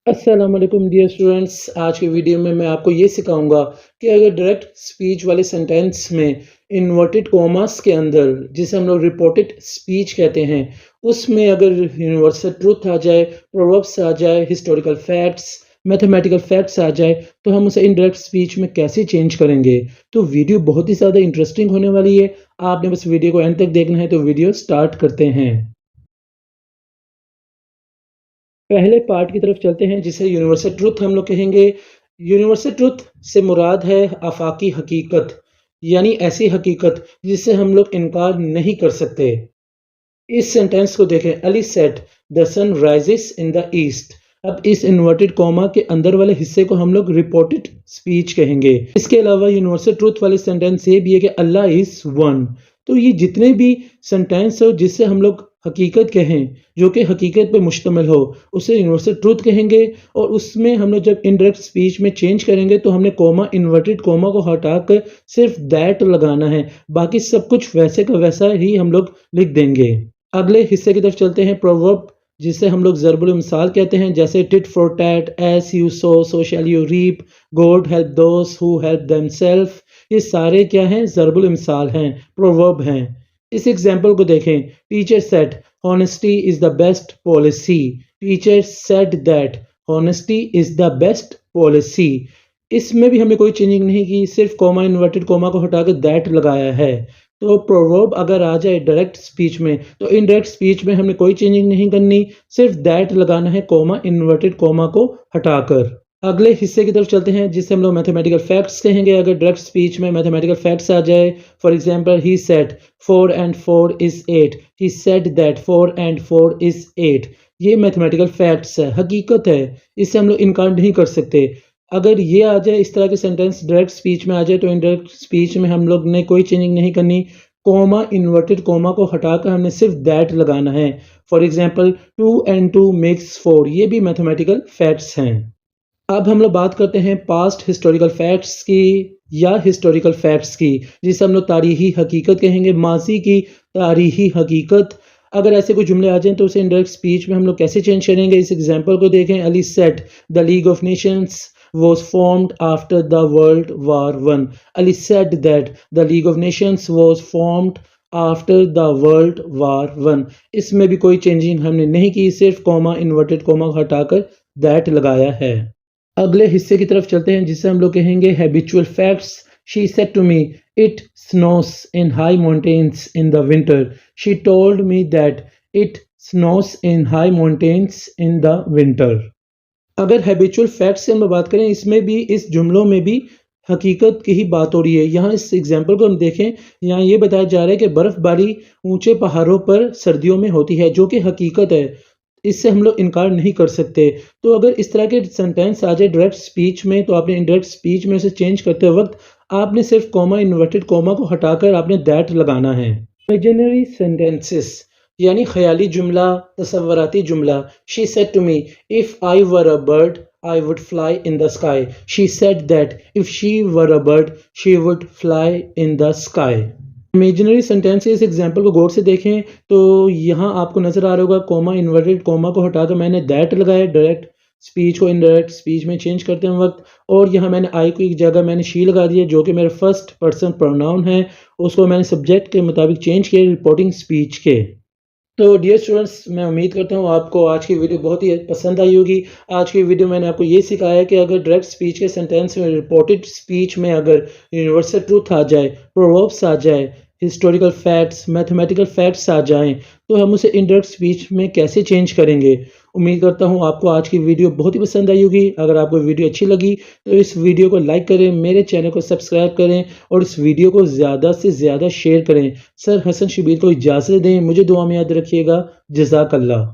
अस्सलाम वालेकुम dear students. आज की वीडियो में मैं आपको ये सिखाऊंगा कि अगर डायरेक्ट स्पीच वाले सेंटेंस में इन्वर्टेड कॉमास के अंदर, जिसे हम लोग रिपोर्टेड स्पीच कहते हैं, उसमें अगर यूनिवर्सल ट्रूथ आ जाए, प्रोवर्ब्स आ जाए, हिस्टोरिकल फैक्ट्स, मैथमेटिकल फैक्ट्स आ जाए, तो हम उसे इनडायरेक्ट स्पीच में कैसे चेंज करेंगे। तो वीडियो बहुत ही ज़्यादा इंटरेस्टिंग होने वाली है। आपने बस वीडियो को एंड तक देखना है। तो वीडियो स्टार्ट करते हैं। पहले पार्ट की तरफ चलते हैं, जिसे यूनिवर्सल ट्रुथ हम लोग कहेंगे। यूनिवर्सल ट्रुथ से मुराद है आफाकी हकीकत, यानी ऐसी हकीकत जिससे हम लोग इनकार नहीं कर सकते। इस सेंटेंस को देखें, Ali said the sun rises in the east. अब इस इन्वर्टेड कॉमा के अंदर वाले हिस्से को हम लोग रिपोर्टेड स्पीच कहेंगे। इसके अलावा यूनिवर्सल ट्रूथ वाले सेंटेंस ये भी है कि अल्लाह इज वन। तो ये जितने भी सेंटेंस हो जिससे हम लोग हकीकत कहें, जो कि हकीकत पे मुश्तमिल हो, उसे यूनिवर्सल ट्रूथ कहेंगे। और उसमें हम लोग जब इनडायरेक्ट स्पीच में चेंज करेंगे तो हमने कॉमा, इन्वर्टेड कॉमा को हटाकर सिर्फ दैट लगाना है। बाकी सब कुछ वैसे का वैसा ही हम लोग लिख देंगे। अगले हिस्से की तरफ चलते हैं, प्रोवर्ब, जिसे हम लोग ज़रबुल मिसाल कहते हैं, जैसे tit for tat, as you sow so shall you reap, God help those who help themselves. ये सारे क्या हैं? ज़रबुल मिसाल हैं, प्रोवर्ब हैं। इस एग्जाम्पल को देखें, teacher said honesty is the best policy. Teacher said that honesty is the best policy. इसमें भी हमने कोई चेंजिंग नहीं की, सिर्फ कॉमा, इन्वर्टेड कॉमा को हटाकर दैट लगाया है। तो प्रोवर्ब अगर आ जाए डायरेक्ट स्पीच में, तो इनडायरेक्ट स्पीच में हमने कोई चेंजिंग नहीं करनी, सिर्फ दैट लगाना है कॉमा, इन्वर्टेड कॉमा को हटाकर। अगले हिस्से की तरफ चलते हैं, जिससे हम लोग मैथमेटिकल फैक्ट्स कहेंगे। अगर डायरेक्ट स्पीच में मैथमेटिकल फैक्ट्स आ जाए, for example he said 4 and 4 is 8। He said that 4 and 4 is 8। ये मैथमेटिकल फैक्ट्स है, हकीकत है, इससे हम लोग इनकार नहीं कर सकते। अगर ये आ जाए, इस तरह के सेंटेंस डायरेक्ट स्पीच में आ जाए, तो इनडायरेक्ट स्पीच में हम लोग ने कोई चेंजिंग नहीं करनी, कॉमा, इन्वर्टेड कॉमा को हटाकर हमने सिर्फ दैट लगाना है। For example 2 and 2 makes 4। ये भी मैथमेटिकल फैक्ट्स हैं। अब हम लोग बात करते हैं पास्ट हिस्टोरिकल फैक्ट्स की, या हिस्टोरिकल फैक्ट्स की, जिसे हम लोग तारीखी हकीकत कहेंगे, माजी की तारीखी हकीकत। अगर ऐसे कोई जुमले आ जाएं तो उसे इनडायरेक्ट स्पीच में हम लोग कैसे चेंज करेंगे। इस एग्जांपल को देखें, Ali said the league of Nations was formed after the World War I। Ali said that the League of Nations was formed after the World War I। इसमें भी कोई चेंजिंग हमने नहीं की, सिर्फ कॉमा, इन्वर्टेड कॉमा हटाकर दैट लगाया है। अगले हिस्से की तरफ चलते हैं, जिससे हम लोग कहेंगे habitual facts. She said to me it snows in high mountains in the winter. She told me that it snows in high mountains in the winter. अगर हैबिचुअल फैक्ट्स से हम बात करें, इसमें भी, इस जुमलों में भी हकीकत की ही बात हो रही है। यहाँ इस एग्जाम्पल को हम देखें, यहाँ ये बताया जा रहा है कि बर्फ़बारी ऊंचे पहाड़ों पर सर्दियों में होती है, जो कि हकीकत है, इससे हम लोग इनकार नहीं कर सकते। तो अगर इस तरह के सेंटेंस आ जाए डायरेक्ट स्पीच में, तो आपने इनडायरेक्ट स्पीच में उसे चेंज करते वक्त आपने सिर्फ कॉमा, इन्वर्टेड कॉमा को हटाकर आपने दैट लगाना है। इमेजिनरी सेंटेंसेस, यानी ख्याली जुमला, तसव्वुराती जुमला। She said to me if I were a bird I would fly in the sky. She said that if she were a bird she would fly in the sky. Imaginary sentence इस example को गौर से देखें, तो यहाँ आपको नजर आ रहा होगा कॉमा, इन्वर्टेड कॉमा को हटाकर मैंने दैट लगाया डायरेक्ट स्पीच को इनडायरेक्ट स्पीच में चेंज करते हैं वक्त। और यहाँ मैंने आई को एक जगह मैंने शी लगा दिया, जो कि मेरा फर्स्ट पर्सन प्रोनाउन है, उसको मैंने सब्जेक्ट के मुताबिक चेंज किया रिपोर्टिंग स्पीच के। तो डियर स्टूडेंट्स, मैं उम्मीद करता हूँ आपको आज की वीडियो बहुत ही पसंद आई होगी। आज की वीडियो मैंने आपको ये सिखाया कि अगर डायरेक्ट स्पीच के सेंटेंस में, रिपोर्टेड स्पीच में अगर यूनिवर्सल ट्रूथ आ जाए, प्रोवर्ब्स आ जाए, हिस्टोरिकल फैक्ट्स, मैथमेटिकल फैक्ट्स आ जाएं, तो हम उसे इनडायरेक्ट स्पीच में कैसे चेंज करेंगे। उम्मीद करता हूँ आपको आज की वीडियो बहुत ही पसंद आई होगी। अगर आपको वीडियो अच्छी लगी तो इस वीडियो को लाइक करें, मेरे चैनल को सब्सक्राइब करें और इस वीडियो को ज़्यादा से ज़्यादा शेयर करें। सर हसन शबीर को इजाज़त दें, मुझे दुआ में याद रखिएगा। जज़ाकल्लाह।